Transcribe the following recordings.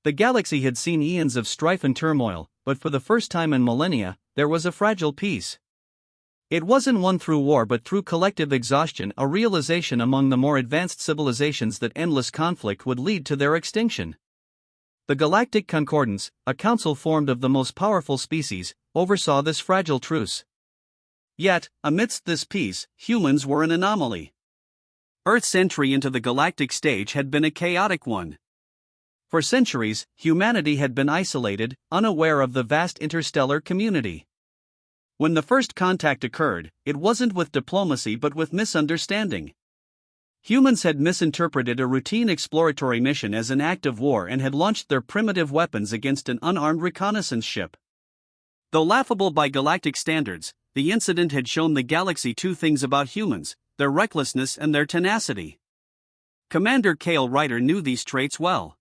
The galaxy had seen eons of strife and turmoil, but for the first time in millennia, there was a fragile peace. It wasn't won through war but through collective exhaustion, a realization among the more advanced civilizations that endless conflict would lead to their extinction. The Galactic Concordance, a council formed of the most powerful species, oversaw this fragile truce. Yet, amidst this peace, humans were an anomaly. Earth's entry into the galactic stage had been a chaotic one. For centuries, humanity had been isolated, unaware of the vast interstellar community. When the first contact occurred, it wasn't with diplomacy but with misunderstanding. Humans had misinterpreted a routine exploratory mission as an act of war and had launched their primitive weapons against an unarmed reconnaissance ship. Though laughable by galactic standards, the incident had shown the galaxy two things about humans: their recklessness and their tenacity. Commander Kale Ryder knew these traits well.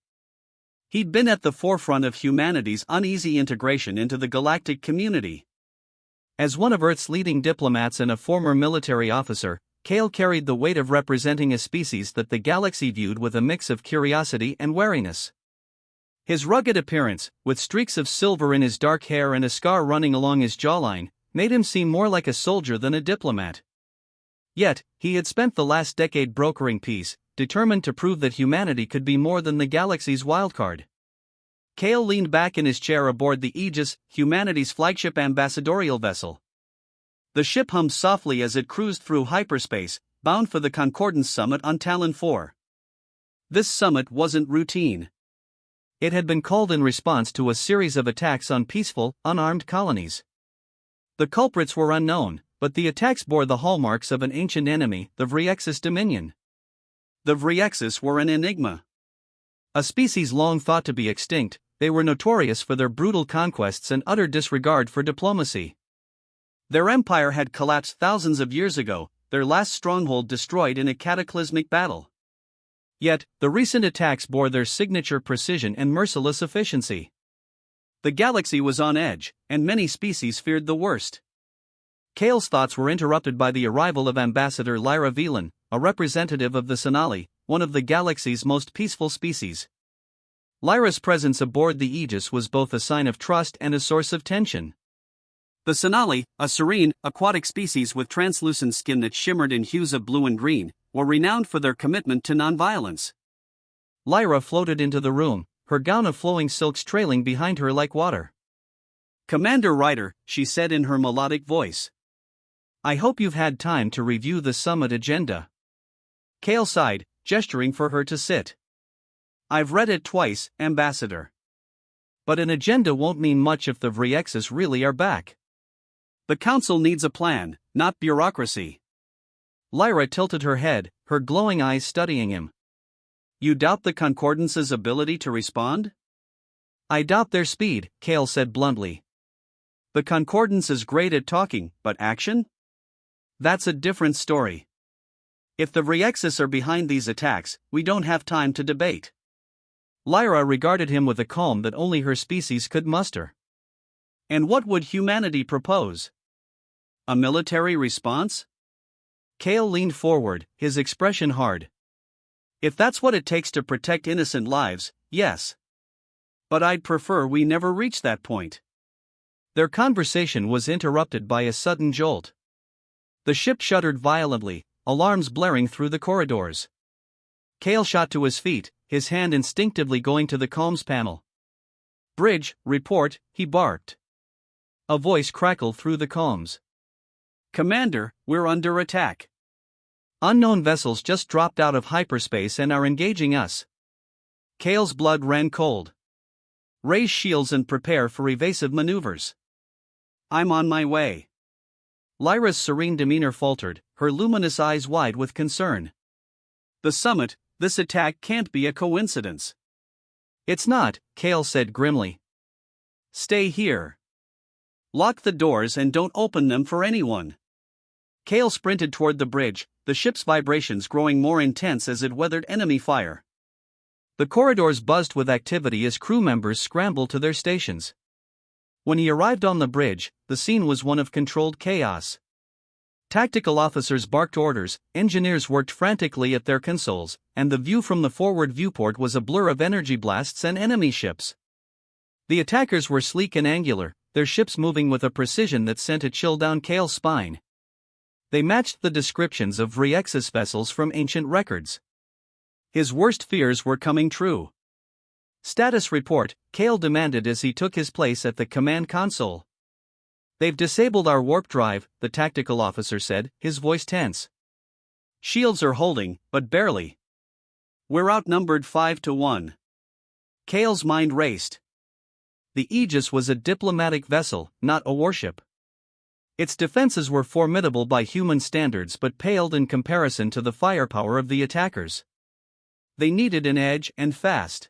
He'd been at the forefront of humanity's uneasy integration into the galactic community. As one of Earth's leading diplomats and a former military officer, Kale carried the weight of representing a species that the galaxy viewed with a mix of curiosity and wariness. His rugged appearance, with streaks of silver in his dark hair and a scar running along his jawline, made him seem more like a soldier than a diplomat. Yet, he had spent the last decade brokering peace, determined to prove that humanity could be more than the galaxy's wildcard. Kale leaned back in his chair aboard the Aegis, humanity's flagship ambassadorial vessel. The ship hummed softly as it cruised through hyperspace, bound for the Concordance Summit on Talon 4. This summit wasn't routine. It had been called in response to a series of attacks on peaceful, unarmed colonies. The culprits were unknown, but the attacks bore the hallmarks of an ancient enemy, the Vriexis Dominion. The Vriexis were an enigma. A species long thought to be extinct, they were notorious for their brutal conquests and utter disregard for diplomacy. Their empire had collapsed thousands of years ago, their last stronghold destroyed in a cataclysmic battle. Yet, the recent attacks bore their signature precision and merciless efficiency. The galaxy was on edge, and many species feared the worst. Kale's thoughts were interrupted by the arrival of Ambassador Lyra Velan, a representative of the Sonali, one of the galaxy's most peaceful species. Lyra's presence aboard the Aegis was both a sign of trust and a source of tension. The Sonali, a serene, aquatic species with translucent skin that shimmered in hues of blue and green, were renowned for their commitment to nonviolence. Lyra floated into the room, her gown of flowing silks trailing behind her like water. "Commander Ryder," she said in her melodic voice. "I hope you've had time to review the summit agenda." Kale sighed, gesturing for her to sit. "I've read it twice, Ambassador. But an agenda won't mean much if the Vriexis really are back. The Council needs a plan, not bureaucracy." Lyra tilted her head, her glowing eyes studying him. "You doubt the Concordance's ability to respond?" "I doubt their speed," Kale said bluntly. "The Concordance is great at talking, but action? That's a different story. If the Vriexis are behind these attacks, we don't have time to debate." Lyra regarded him with a calm that only her species could muster. "And what would humanity propose? A military response?" Kale leaned forward, his expression hard. "If that's what it takes to protect innocent lives, yes. But I'd prefer we never reach that point." Their conversation was interrupted by a sudden jolt. The ship shuddered violently, alarms blaring through the corridors. Kale shot to his feet, his hand instinctively going to the comms panel. "Bridge, report," he barked. A voice crackled through the comms. "Commander, we're under attack. Unknown vessels just dropped out of hyperspace and are engaging us." Kale's blood ran cold. "Raise shields and prepare for evasive maneuvers." "I'm on my way." Lyra's serene demeanor faltered, her luminous eyes wide with concern. "The summit, this attack can't be a coincidence." "It's not," Kale said grimly. "Stay here. Lock the doors and don't open them for anyone." Kale sprinted toward the bridge, the ship's vibrations growing more intense as it weathered enemy fire. The corridors buzzed with activity as crew members scrambled to their stations. When he arrived on the bridge, the scene was one of controlled chaos. Tactical officers barked orders, engineers worked frantically at their consoles, and the view from the forward viewport was a blur of energy blasts and enemy ships. The attackers were sleek and angular, their ships moving with a precision that sent a chill down Cale's spine. They matched the descriptions of Vriex's vessels from ancient records. His worst fears were coming true. "Status report," Cale demanded as he took his place at the command console. "They've disabled our warp drive," the tactical officer said, his voice tense. "Shields are holding, but barely. We're outnumbered 5-1. Cale's mind raced. The Aegis was a diplomatic vessel, not a warship. Its defenses were formidable by human standards but paled in comparison to the firepower of the attackers. They needed an edge, and fast.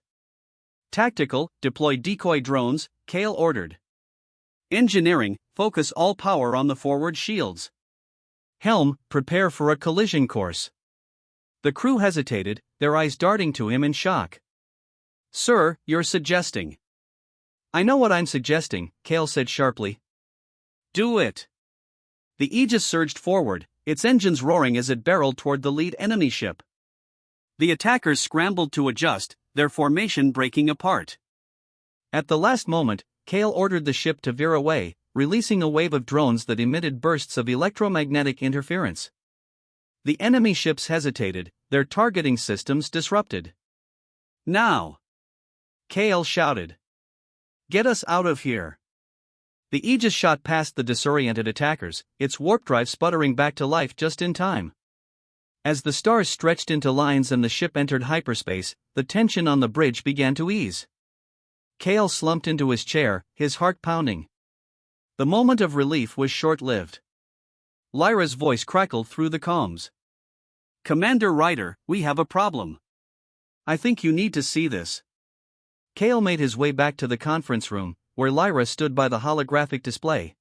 "Tactical, deploy decoy drones," Cale ordered. "Engineering, focus all power on the forward shields. Helm, prepare for a collision course." The crew hesitated, their eyes darting to him in shock. "Sir, you're suggesting." "I know what I'm suggesting," Cale said sharply. "Do it." The Aegis surged forward, its engines roaring as it barreled toward the lead enemy ship. The attackers scrambled to adjust, their formation breaking apart. At the last moment, Cale ordered the ship to veer away, releasing a wave of drones that emitted bursts of electromagnetic interference. The enemy ships hesitated, their targeting systems disrupted. "Now!" Cale shouted. "Get us out of here!" The Aegis shot past the disoriented attackers, its warp drive sputtering back to life just in time. As the stars stretched into lines and the ship entered hyperspace, the tension on the bridge began to ease. Cale slumped into his chair, his heart pounding. The moment of relief was short-lived. Lyra's voice crackled through the comms. "Commander Ryder, we have a problem. I think you need to see this." Cale made his way back to the conference room, where Lyra stood by the holographic display.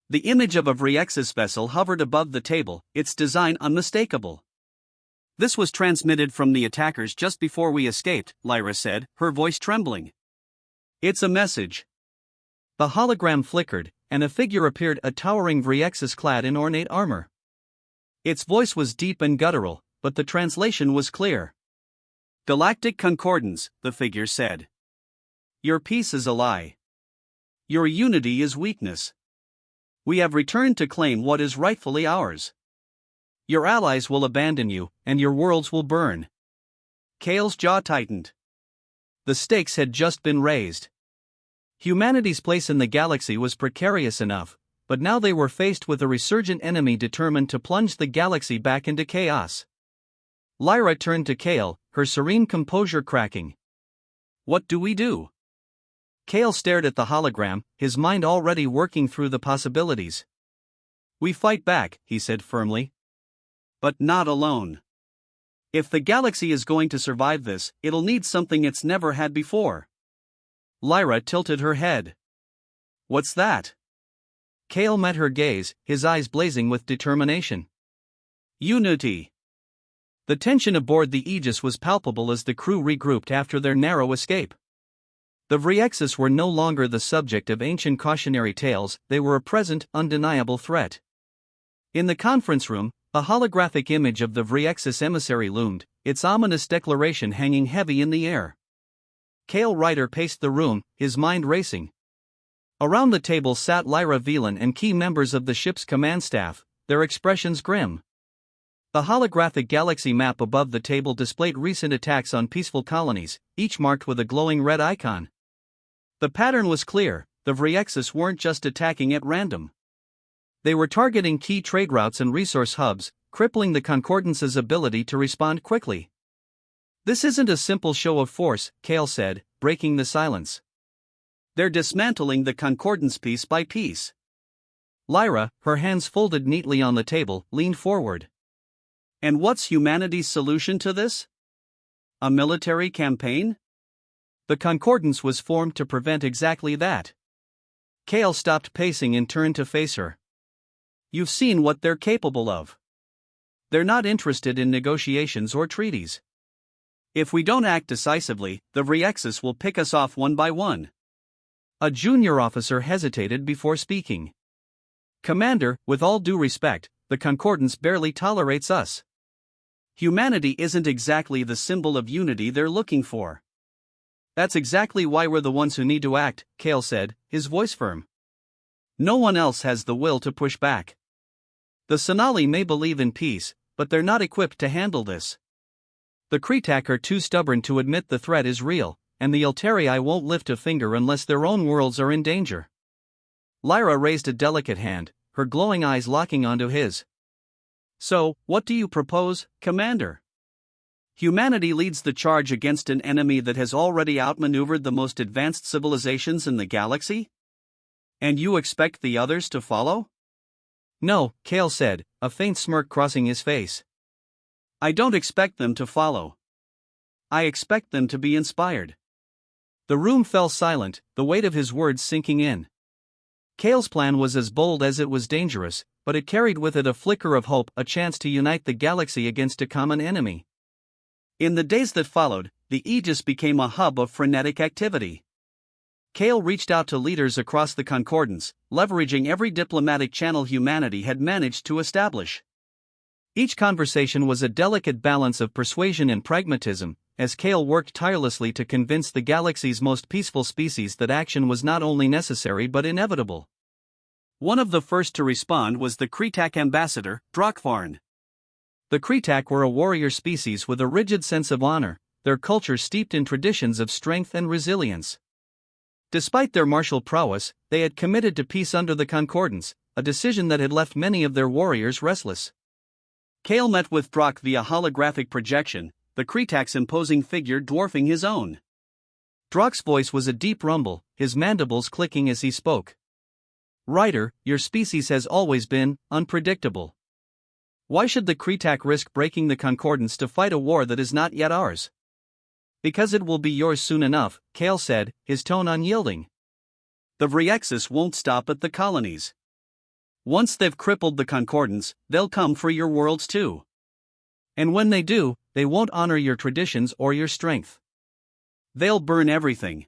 The image of a Vriex's vessel hovered above the table, its design unmistakable. "This was transmitted from the attackers just before we escaped," Lyra said, her voice trembling. "It's a message." The hologram flickered, and a figure appeared, a towering Vriex's clad in ornate armor. Its voice was deep and guttural, but the translation was clear. "Galactic Concordance," the figure said. "Your peace is a lie. Your unity is weakness. We have returned to claim what is rightfully ours. Your allies will abandon you, and your worlds will burn." Cale's jaw tightened. The stakes had just been raised. Humanity's place in the galaxy was precarious enough, but now they were faced with a resurgent enemy determined to plunge the galaxy back into chaos. Lyra turned to Cale, her serene composure cracking. "What do we do?" Cale stared at the hologram, his mind already working through the possibilities. "We fight back," he said firmly. "But not alone. If the galaxy is going to survive this, it'll need something it's never had before." Lyra tilted her head. "What's that?" Cale met her gaze, his eyes blazing with determination. "Unity." The tension aboard the Aegis was palpable as the crew regrouped after their narrow escape. The Vriexes were no longer the subject of ancient cautionary tales, they were a present, undeniable threat. In the conference room, a holographic image of the Vriexes emissary loomed, its ominous declaration hanging heavy in the air. Cale Ryder paced the room, his mind racing. Around the table sat Lyra Velan and key members of the ship's command staff, their expressions grim. The holographic galaxy map above the table displayed recent attacks on peaceful colonies, each marked with a glowing red icon. The pattern was clear, the Vriexes weren't just attacking at random. They were targeting key trade routes and resource hubs, crippling the Concordance's ability to respond quickly. "This isn't a simple show of force," Cale said, breaking the silence. "They're dismantling the Concordance piece by piece." Lyra, her hands folded neatly on the table, leaned forward. "And what's humanity's solution to this? A military campaign?" "The Concordance was formed to prevent exactly that." Cale stopped pacing and turned to face her. "You've seen what they're capable of. They're not interested in negotiations or treaties. If we don't act decisively, the Vriexes will pick us off one by one." A junior officer hesitated before speaking. "Commander, with all due respect, the Concordance barely tolerates us. Humanity isn't exactly the symbol of unity they're looking for. That's exactly why we're the ones who need to act, Kale said, his voice firm. No one else has the will to push back. The Sonali may believe in peace, but they're not equipped to handle this. The Kretak are too stubborn to admit the threat is real, and the Eltarii won't lift a finger unless their own worlds are in danger. Lyra raised a delicate hand, her glowing eyes locking onto his. So, what do you propose, Commander? Humanity leads the charge against an enemy that has already outmaneuvered the most advanced civilizations in the galaxy? And you expect the others to follow? No, Kale said, a faint smirk crossing his face. I don't expect them to follow. I expect them to be inspired. The room fell silent, the weight of his words sinking in. Kale's plan was as bold as it was dangerous, but it carried with it a flicker of hope, a chance to unite the galaxy against a common enemy. In the days that followed, the Aegis became a hub of frenetic activity. Kale reached out to leaders across the Concordance, leveraging every diplomatic channel humanity had managed to establish. Each conversation was a delicate balance of persuasion and pragmatism, as Kale worked tirelessly to convince the galaxy's most peaceful species that action was not only necessary but inevitable. One of the first to respond was the Kretak ambassador, Drakvarn. The Kretak were a warrior species with a rigid sense of honor, their culture steeped in traditions of strength and resilience. Despite their martial prowess, they had committed to peace under the Concordance, a decision that had left many of their warriors restless. Kale met with Drak via holographic projection, the Kretak's imposing figure dwarfing his own. Drak's voice was a deep rumble, his mandibles clicking as he spoke. Rider, your species has always been unpredictable. Why should the Kretak risk breaking the Concordance to fight a war that is not yet ours? Because it will be yours soon enough, Kale said, his tone unyielding. The Vriexis won't stop at the colonies. Once they've crippled the Concordance, they'll come for your worlds too. And when they do, they won't honor your traditions or your strength. They'll burn everything.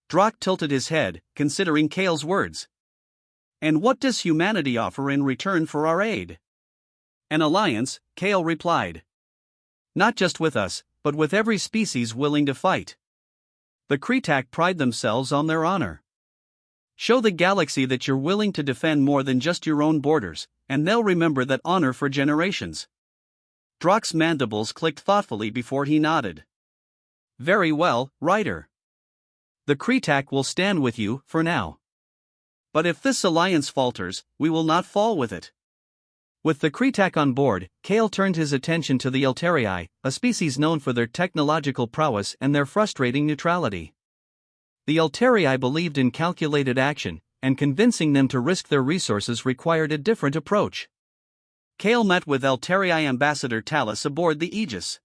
Drak tilted his head, considering Kale's words. And what does humanity offer in return for our aid? An alliance, Kale replied. Not just with us, but with every species willing to fight. The Kretak pride themselves on their honor. Show the galaxy that you're willing to defend more than just your own borders, and they'll remember that honor for generations. Drak's mandibles clicked thoughtfully before he nodded. Very well, Rider. The Kretak will stand with you, for now. But if this alliance falters, we will not fall with it. With the Kretak on board, Kale turned his attention to the Eltarii, a species known for their technological prowess and their frustrating neutrality. The Eltarii believed in calculated action, and convincing them to risk their resources required a different approach. Kale met with Eltarii ambassador Talus aboard the Aegis.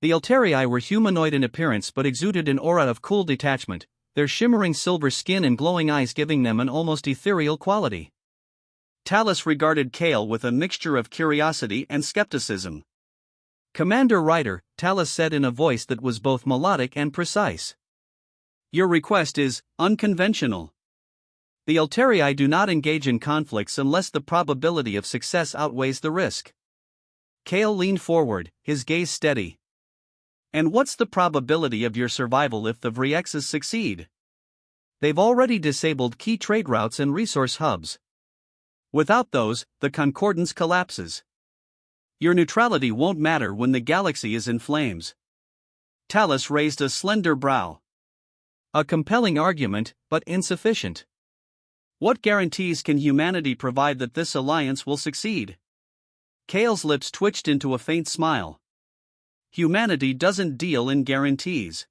The Eltarii were humanoid in appearance but exuded an aura of cool detachment, their shimmering silver skin and glowing eyes giving them an almost ethereal quality. Talus regarded Kale with a mixture of curiosity and skepticism. Commander Rider, Talus said in a voice that was both melodic and precise. Your request is unconventional. The Eltarii do not engage in conflicts unless the probability of success outweighs the risk. Kale leaned forward, his gaze steady. And what's the probability of your survival if the Vriexis succeed? They've already disabled key trade routes and resource hubs. Without those, the Concordance collapses. Your neutrality won't matter when the galaxy is in flames. Talus raised a slender brow. A compelling argument, but insufficient. What guarantees can humanity provide that this alliance will succeed? Kale's lips twitched into a faint smile. Humanity doesn't deal in guarantees.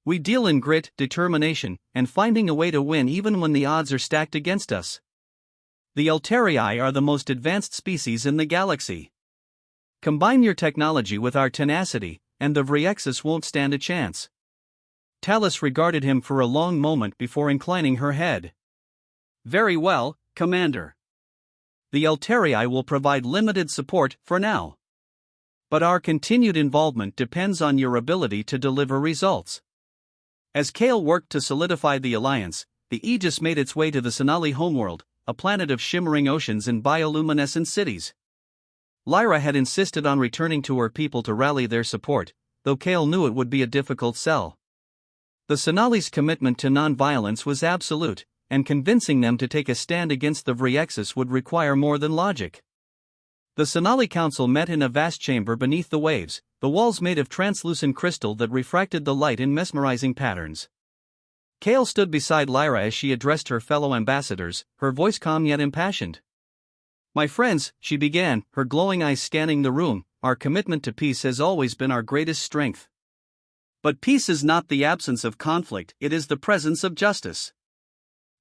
We deal in grit, determination, and finding a way to win even when the odds are stacked against us. The Eltarii are the most advanced species in the galaxy. Combine your technology with our tenacity, and the Vriexis won't stand a chance. Talus regarded him for a long moment before inclining her head. Very well, Commander. The Eltarii will provide limited support for now. But our continued involvement depends on your ability to deliver results. As Kale worked to solidify the alliance, the Aegis made its way to the Sonali homeworld, a planet of shimmering oceans and bioluminescent cities. Lyra had insisted on returning to her people to rally their support, though Kale knew it would be a difficult sell. The Sonali's commitment to non-violence was absolute, and convincing them to take a stand against the Vriexis would require more than logic. The Sonali Council met in a vast chamber beneath the waves, the walls made of translucent crystal that refracted the light in mesmerizing patterns. Kale stood beside Lyra as she addressed her fellow ambassadors, her voice calm yet impassioned. "My friends," she began, her glowing eyes scanning the room, "our commitment to peace has always been our greatest strength. But peace is not the absence of conflict, it is the presence of justice.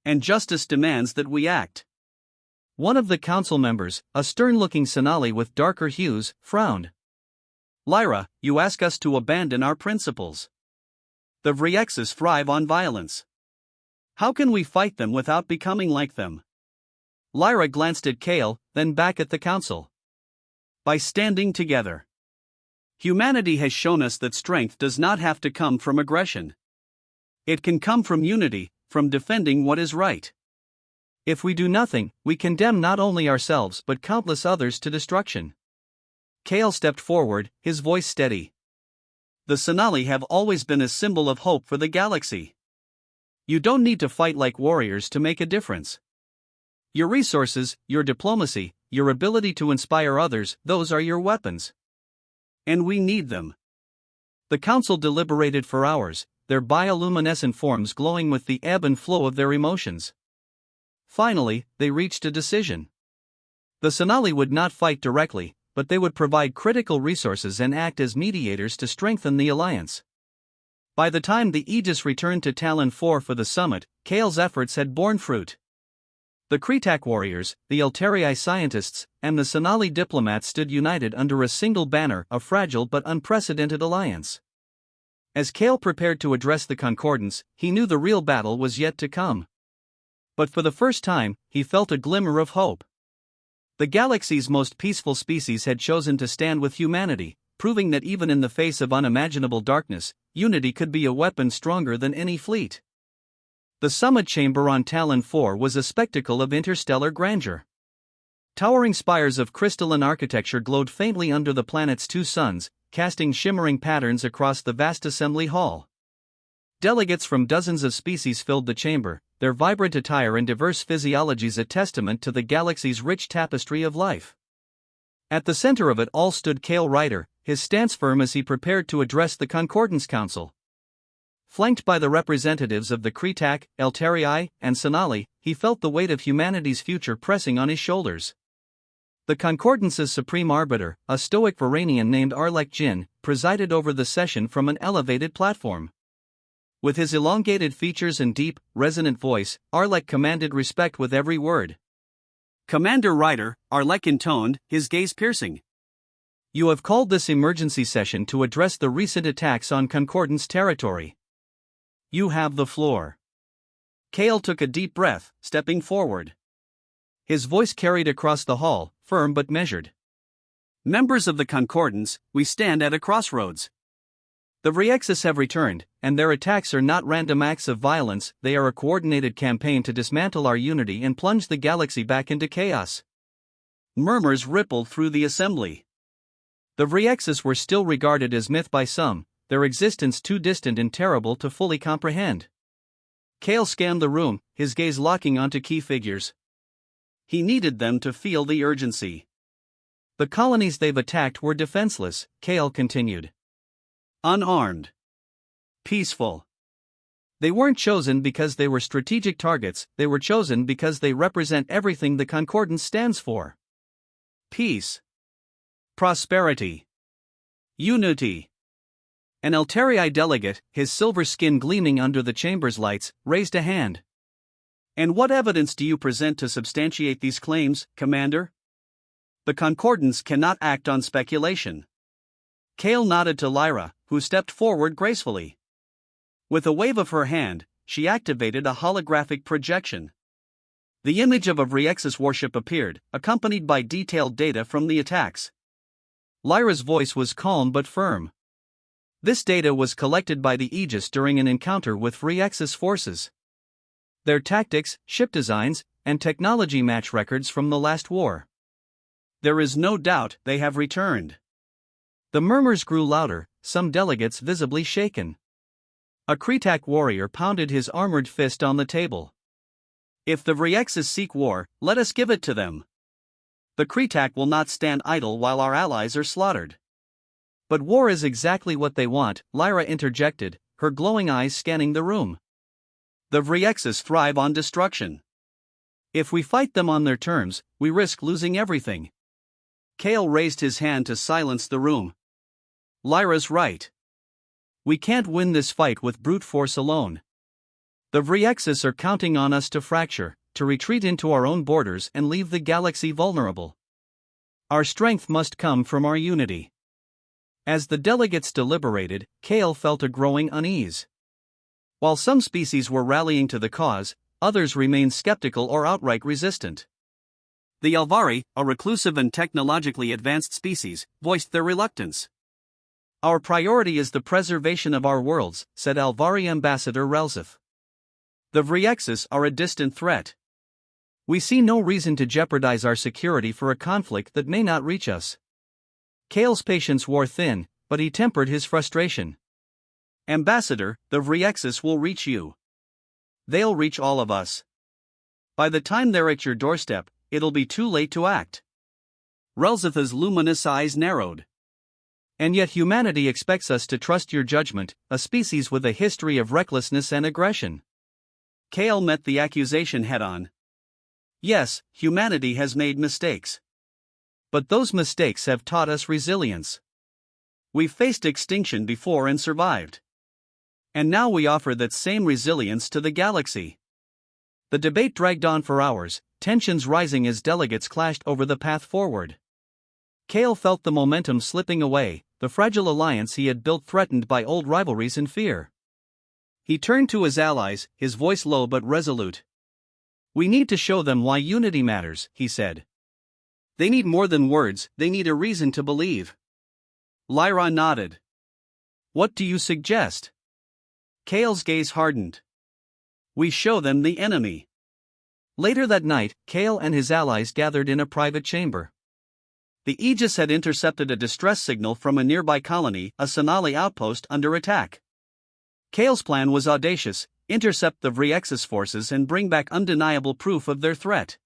And justice demands that we act." One of the council members, a stern-looking Sonali with darker hues, frowned. "Lyra, you ask us to abandon our principles. The Vriexis thrive on violence. How can we fight them without becoming like them?" Lyra glanced at Kale, then back at the council. "By standing together. Humanity has shown us that strength does not have to come from aggression. It can come from unity, from defending what is right. If we do nothing, we condemn not only ourselves but countless others to destruction." Kale stepped forward, his voice steady. "The Sonali have always been a symbol of hope for the galaxy. You don't need to fight like warriors to make a difference. Your resources, your diplomacy, your ability to inspire others, those are your weapons. And we need them." The council deliberated for hours, their bioluminescent forms glowing with the ebb and flow of their emotions. Finally, they reached a decision. The Sonali would not fight directly, but they would provide critical resources and act as mediators to strengthen the alliance. By the time the Aegis returned to Talon 4 for the summit, Kale's efforts had borne fruit. The Kretak warriors, the Elterii scientists, and the Sonali diplomats stood united under a single banner, a fragile but unprecedented alliance. As Kale prepared to address the Concordance, he knew the real battle was yet to come. But for the first time, he felt a glimmer of hope. The galaxy's most peaceful species had chosen to stand with humanity, proving that even in the face of unimaginable darkness, unity could be a weapon stronger than any fleet. The summit chamber on Talon 4 was a spectacle of interstellar grandeur. Towering spires of crystalline architecture glowed faintly under the planet's two suns, casting shimmering patterns across the vast assembly hall. Delegates from dozens of species filled the chamber, their vibrant attire and diverse physiologies a testament to the galaxy's rich tapestry of life. At the center of it all stood Kale Ryder, his stance firm as he prepared to address the Concordance Council. Flanked by the representatives of the Kretak, Elterii, and Sonali, he felt the weight of humanity's future pressing on his shoulders. The Concordance's supreme arbiter, a stoic Varanian named Arlek Jin, presided over the session from an elevated platform. With his elongated features and deep, resonant voice, Arlek commanded respect with every word. "Commander Ryder," Arlek intoned, his gaze piercing. "You have called this emergency session to address the recent attacks on Concordance territory. You have the floor." Kale took a deep breath, stepping forward. His voice carried across the hall, firm but measured. "Members of the Concordance, we stand at a crossroads. The Vriexis have returned, and their attacks are not random acts of violence, they are a coordinated campaign to dismantle our unity and plunge the galaxy back into chaos." Murmurs rippled through the assembly. The Vriexis were still regarded as myth by some, their existence too distant and terrible to fully comprehend. Kale scanned the room, his gaze locking onto key figures. He needed them to feel the urgency. "The colonies they've attacked were defenseless," Kale continued. "Unarmed. Peaceful. They weren't chosen because they were strategic targets, they were chosen because they represent everything the Concordance stands for. Peace. Prosperity. Unity." An Elterii delegate, his silver skin gleaming under the chamber's lights, raised a hand. "And what evidence do you present to substantiate these claims, Commander?" "The Concordance cannot act on speculation." Kale nodded to Lyra, who stepped forward gracefully. With a wave of her hand, she activated a holographic projection. The image of a Vriexis warship appeared, accompanied by detailed data from the attacks. Lyra's voice was calm but firm. This data was collected by the Aegis during an encounter with Vriexis forces. Their tactics, ship designs, and technology match records from the last war. There is no doubt they have returned. The murmurs grew louder, some delegates visibly shaken. A Kretak warrior pounded his armored fist on the table. If the Vryexes seek war, let us give it to them. The Kretak will not stand idle while our allies are slaughtered. But war is exactly what they want, Lyra interjected, her glowing eyes scanning the room. The Vryexes thrive on destruction. If we fight them on their terms, we risk losing everything. Kale raised his hand to silence the room. Lyra's right. We can't win this fight with brute force alone. The Vryexes are counting on us to fracture, to retreat into our own borders and leave the galaxy vulnerable. Our strength must come from our unity. As the delegates deliberated, Kale felt a growing unease. While some species were rallying to the cause, others remained skeptical or outright resistant. The Alvari, a reclusive and technologically advanced species, voiced their reluctance. Our priority is the preservation of our worlds, said Alvari Ambassador Relzith. The Vryexes are a distant threat. We see no reason to jeopardize our security for a conflict that may not reach us. Kale's patience wore thin, but he tempered his frustration. Ambassador, the Vryexes will reach you. They'll reach all of us. By the time they're at your doorstep, it'll be too late to act. Relzith's luminous eyes narrowed. And yet humanity expects us to trust your judgment, a species with a history of recklessness and aggression. Kale met the accusation head-on. Yes, humanity has made mistakes. But those mistakes have taught us resilience. We've faced extinction before and survived. And now we offer that same resilience to the galaxy. The debate dragged on for hours, tensions rising as delegates clashed over the path forward. Kale felt the momentum slipping away, the fragile alliance he had built threatened by old rivalries and fear. He turned to his allies, his voice low but resolute. We need to show them why unity matters, he said. They need more than words, they need a reason to believe. Lyra nodded. What do you suggest? Kale's gaze hardened. We show them the enemy. Later that night, Kale and his allies gathered in a private chamber. The Aegis had intercepted a distress signal from a nearby colony, a Sonali outpost under attack. Kale's plan was audacious: intercept the Vryexes forces and bring back undeniable proof of their threat.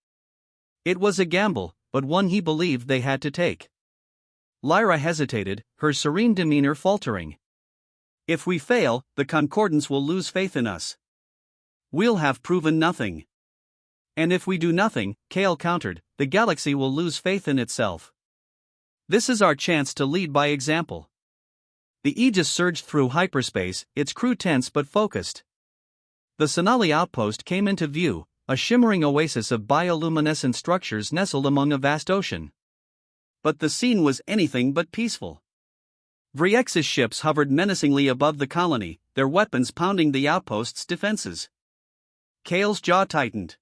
It was a gamble, but one he believed they had to take. Lyra hesitated, her serene demeanor faltering. If we fail, the Concordance will lose faith in us. We'll have proven nothing. And if we do nothing, Kale countered, the galaxy will lose faith in itself. This is our chance to lead by example. The Aegis surged through hyperspace, its crew tense but focused. The Sonali outpost came into view, a shimmering oasis of bioluminescent structures nestled among a vast ocean. But the scene was anything but peaceful. Vryexes ships hovered menacingly above the colony, their weapons pounding the outpost's defenses. Kale's jaw tightened.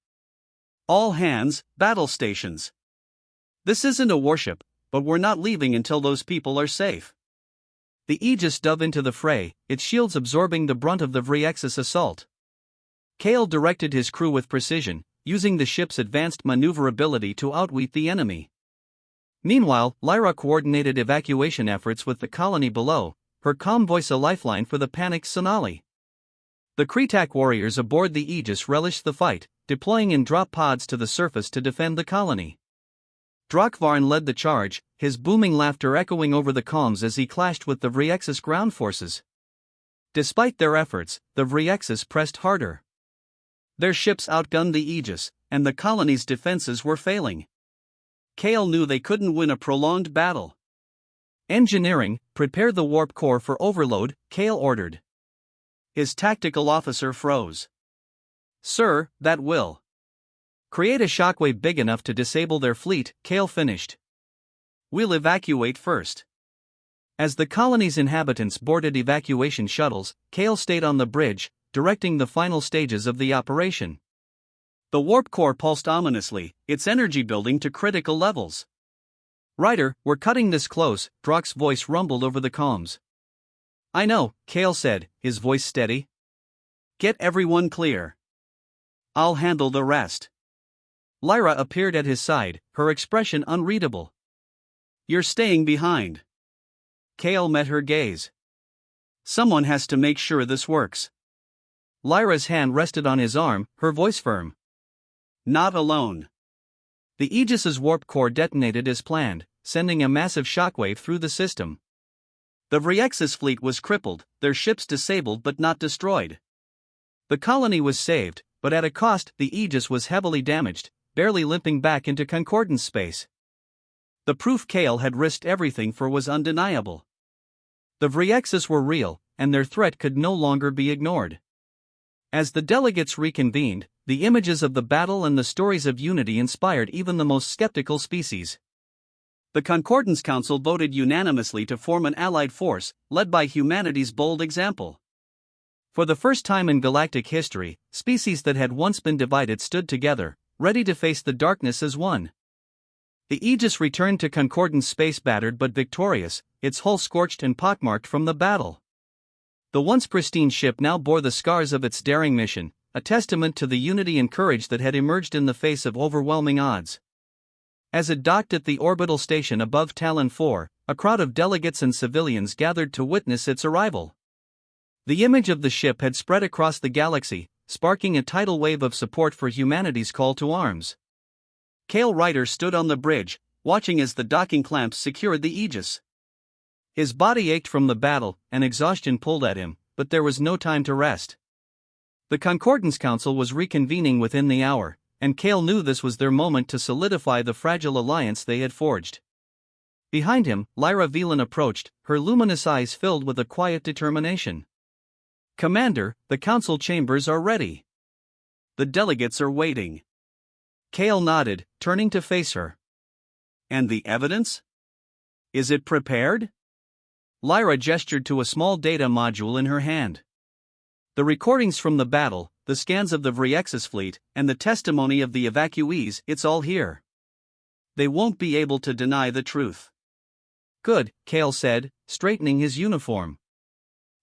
All hands, battle stations. This isn't a warship, but we're not leaving until those people are safe. The Aegis dove into the fray, its shields absorbing the brunt of the Vryexes assault. Kale directed his crew with precision, using the ship's advanced maneuverability to outwit the enemy. Meanwhile, Lyra coordinated evacuation efforts with the colony below, her calm voice a lifeline for the panicked Sonali. The Kretak warriors aboard the Aegis relished the fight, deploying in drop pods to the surface to defend the colony. Drakvarn led the charge, his booming laughter echoing over the calms as he clashed with the Vryexes ground forces. Despite their efforts, the Vryexes pressed harder. Their ships outgunned the Aegis, and the colony's defenses were failing. Kale knew they couldn't win a prolonged battle. Engineering, prepare the warp core for overload, Kale ordered. His tactical officer froze. Sir, that will. Create a shockwave big enough to disable their fleet, Kale finished. We'll evacuate first. As the colony's inhabitants boarded evacuation shuttles, Kale stayed on the bridge, directing the final stages of the operation. The warp core pulsed ominously, its energy building to critical levels. Ryder, we're cutting this close, Drak's voice rumbled over the comms. I know, Kale said, his voice steady. Get everyone clear. I'll handle the rest. Lyra appeared at his side, her expression unreadable. "You're staying behind." Kale met her gaze. "Someone has to make sure this works." Lyra's hand rested on his arm, her voice firm. "Not alone." The Aegis's warp core detonated as planned, sending a massive shockwave through the system. The Vriexis fleet was crippled, their ships disabled but not destroyed. The colony was saved, but at a cost. The Aegis was heavily damaged, barely limping back into Concordance space. The proof Kale had risked everything for was undeniable. The Vriexis were real, and their threat could no longer be ignored. As the delegates reconvened, the images of the battle and the stories of unity inspired even the most skeptical species. The Concordance Council voted unanimously to form an allied force, led by humanity's bold example. For the first time in galactic history, species that had once been divided stood together, ready to face the darkness as one. The Aegis returned to Concordance space battered but victorious, its hull scorched and pockmarked from the battle. The once pristine ship now bore the scars of its daring mission, a testament to the unity and courage that had emerged in the face of overwhelming odds. As it docked at the orbital station above Talon 4, a crowd of delegates and civilians gathered to witness its arrival. The image of the ship had spread across the galaxy, sparking a tidal wave of support for humanity's call to arms. Kale Ryder stood on the bridge, watching as the docking clamps secured the Aegis. His body ached from the battle, and exhaustion pulled at him, but there was no time to rest. The Concordance Council was reconvening within the hour, and Kale knew this was their moment to solidify the fragile alliance they had forged. Behind him, Lyra Velan approached, her luminous eyes filled with a quiet determination. "Commander, the council chambers are ready. The delegates are waiting." Kale nodded, turning to face her. "And the evidence? Is it prepared?" Lyra gestured to a small data module in her hand. "The recordings from the battle, the scans of the Vriexis fleet, and the testimony of the evacuees, it's all here. They won't be able to deny the truth." "Good," Kale said, straightening his uniform.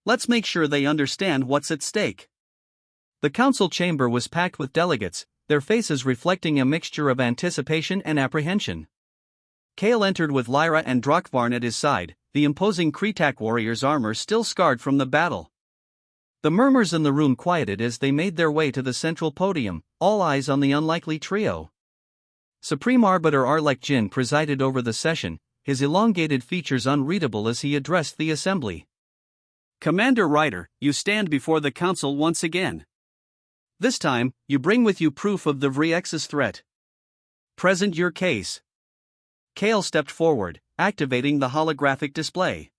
"Let's make sure they understand what's at stake." The council chamber was packed with delegates, their faces reflecting a mixture of anticipation and apprehension. Kale entered with Lyra and Drakvarn at his side, the imposing Kretak warrior's armor still scarred from the battle. The murmurs in the room quieted as they made their way to the central podium, all eyes on the unlikely trio. Supreme Arbiter Arlek Jin presided over the session, his elongated features unreadable as he addressed the assembly. "Commander Ryder, you stand before the council once again. This time, you bring with you proof of the Vriexis threat. Present your case." Kale stepped forward, activating the holographic display.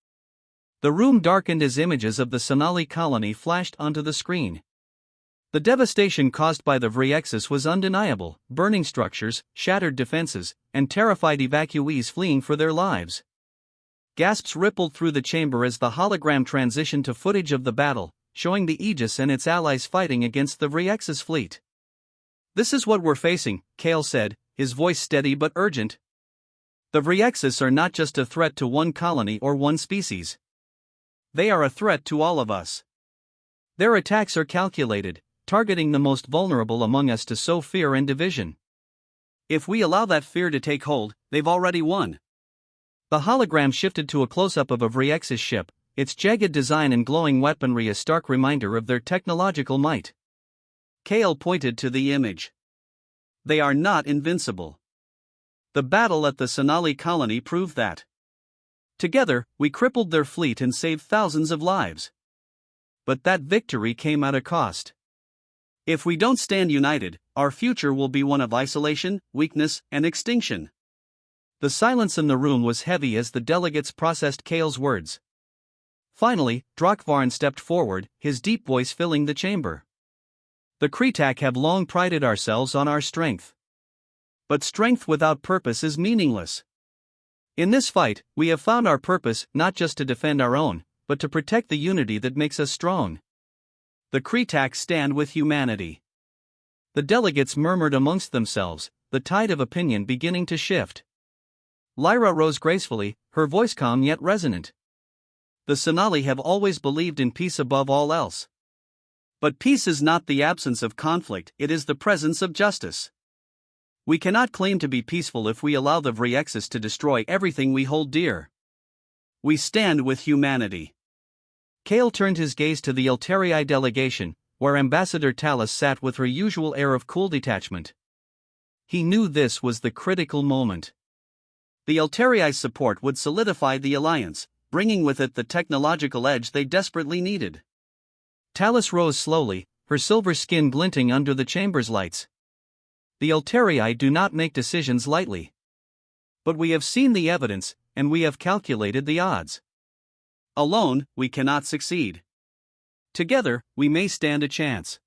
The room darkened as images of the Sonali colony flashed onto the screen. The devastation caused by the Vriexis was undeniable: burning structures, shattered defenses, and terrified evacuees fleeing for their lives. Gasps rippled through the chamber as the hologram transitioned to footage of the battle, showing the Aegis and its allies fighting against the Vriexis fleet. "This is what we're facing," Kale said, his voice steady but urgent. "The Vriexis are not just a threat to one colony or one species. They are a threat to all of us. Their attacks are calculated, targeting the most vulnerable among us to sow fear and division. If we allow that fear to take hold, they've already won." The hologram shifted to a close-up of a Vriexis ship, its jagged design and glowing weaponry a stark reminder of their technological might. Kale pointed to the image. "They are not invincible. The battle at the Sonali colony proved that. Together, we crippled their fleet and saved thousands of lives. But that victory came at a cost. If we don't stand united, our future will be one of isolation, weakness, and extinction." The silence in the room was heavy as the delegates processed Kale's words. Finally, Drakvarn stepped forward, his deep voice filling the chamber. "The Kretak have long prided ourselves on our strength. But strength without purpose is meaningless. In this fight, we have found our purpose, not just to defend our own, but to protect the unity that makes us strong. The Kretak stand with humanity." The delegates murmured amongst themselves, the tide of opinion beginning to shift. Lyra rose gracefully, her voice calm yet resonant. "The Sonali have always believed in peace above all else. But peace is not the absence of conflict, it is the presence of justice. We cannot claim to be peaceful if we allow the Vriexis to destroy everything we hold dear. We stand with humanity. Kale turned his gaze to the Elterii delegation, where Ambassador Talus sat with her usual air of cool detachment. He knew this was the critical moment. The Elterii's support would solidify the alliance, bringing with it the technological edge they desperately needed. Talus rose slowly, her silver skin glinting under the chamber's lights. The Elterii do not make decisions lightly. But we have seen the evidence, and we have calculated the odds. Alone, we cannot succeed. Together, we may stand a chance.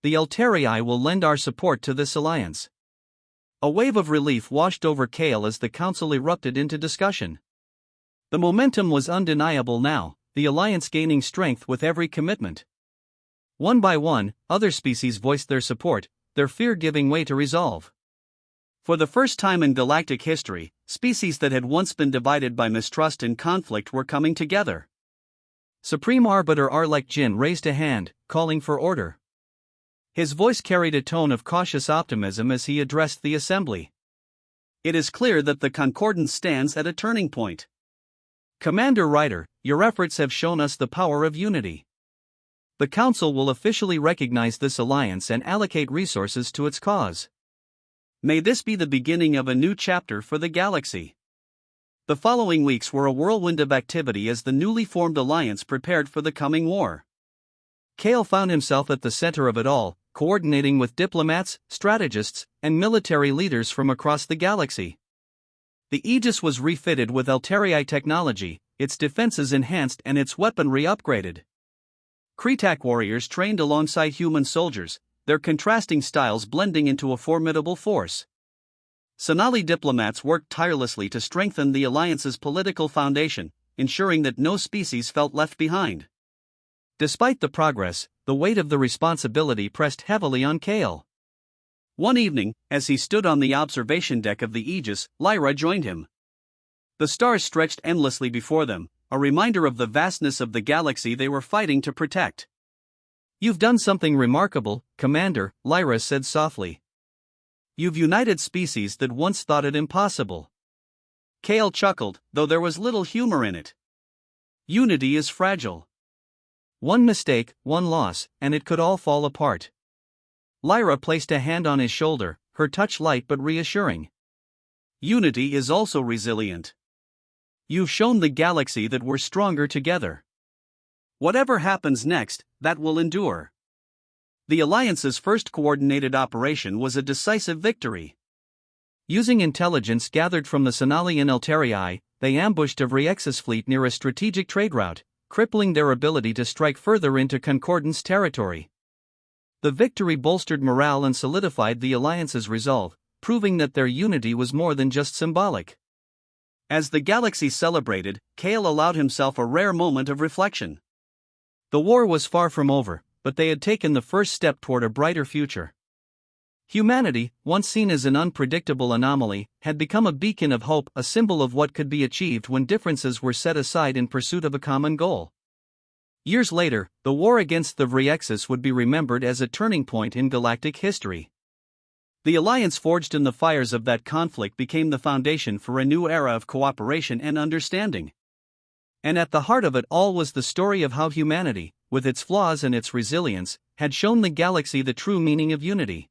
The Elterii will lend our support to this alliance. A wave of relief washed over Kale as the council erupted into discussion. The momentum was undeniable now, the alliance gaining strength with every commitment. One by one, other species voiced their support, their fear giving way to resolve. For the first time in galactic history, species that had once been divided by mistrust and conflict were coming together. Supreme Arbiter Arlek Jin raised a hand, calling for order. His voice carried a tone of cautious optimism as he addressed the assembly. It is clear that the Concordance stands at a turning point. Commander Ryder, your efforts have shown us the power of unity. The Council will officially recognize this alliance and allocate resources to its cause. May this be the beginning of a new chapter for the galaxy. The following weeks were a whirlwind of activity as the newly formed alliance prepared for the coming war. Kale found himself at the center of it all, coordinating with diplomats, strategists, and military leaders from across the galaxy. The Aegis was refitted with Elterii technology, its defenses enhanced and its weaponry upgraded. Kretak warriors trained alongside human soldiers, their contrasting styles blending into a formidable force. Sonali diplomats worked tirelessly to strengthen the alliance's political foundation, ensuring that no species felt left behind. Despite the progress, the weight of the responsibility pressed heavily on Kale. One evening, as he stood on the observation deck of the Aegis, Lyra joined him. The stars stretched endlessly before them, a reminder of the vastness of the galaxy they were fighting to protect. "You've done something remarkable, Commander," Lyra said softly. "You've united species that once thought it impossible." Kale chuckled, though there was little humor in it. Unity is fragile. One mistake, one loss, and it could all fall apart. Lyra placed a hand on his shoulder, her touch light but reassuring. Unity is also resilient. You've shown the galaxy that we're stronger together. Whatever happens next, that will endure. The Alliance's first coordinated operation was a decisive victory. Using intelligence gathered from the Sonali and Elterii, they ambushed a Vriexis fleet near a strategic trade route, crippling their ability to strike further into Concordance territory. The victory bolstered morale and solidified the Alliance's resolve, proving that their unity was more than just symbolic. As the galaxy celebrated, Kale allowed himself a rare moment of reflection. The war was far from over, but they had taken the first step toward a brighter future. Humanity, once seen as an unpredictable anomaly, had become a beacon of hope, a symbol of what could be achieved when differences were set aside in pursuit of a common goal. Years later, the war against the Vriexis would be remembered as a turning point in galactic history. The alliance forged in the fires of that conflict became the foundation for a new era of cooperation and understanding. And at the heart of it all was the story of how humanity, with its flaws and its resilience, had shown the galaxy the true meaning of unity.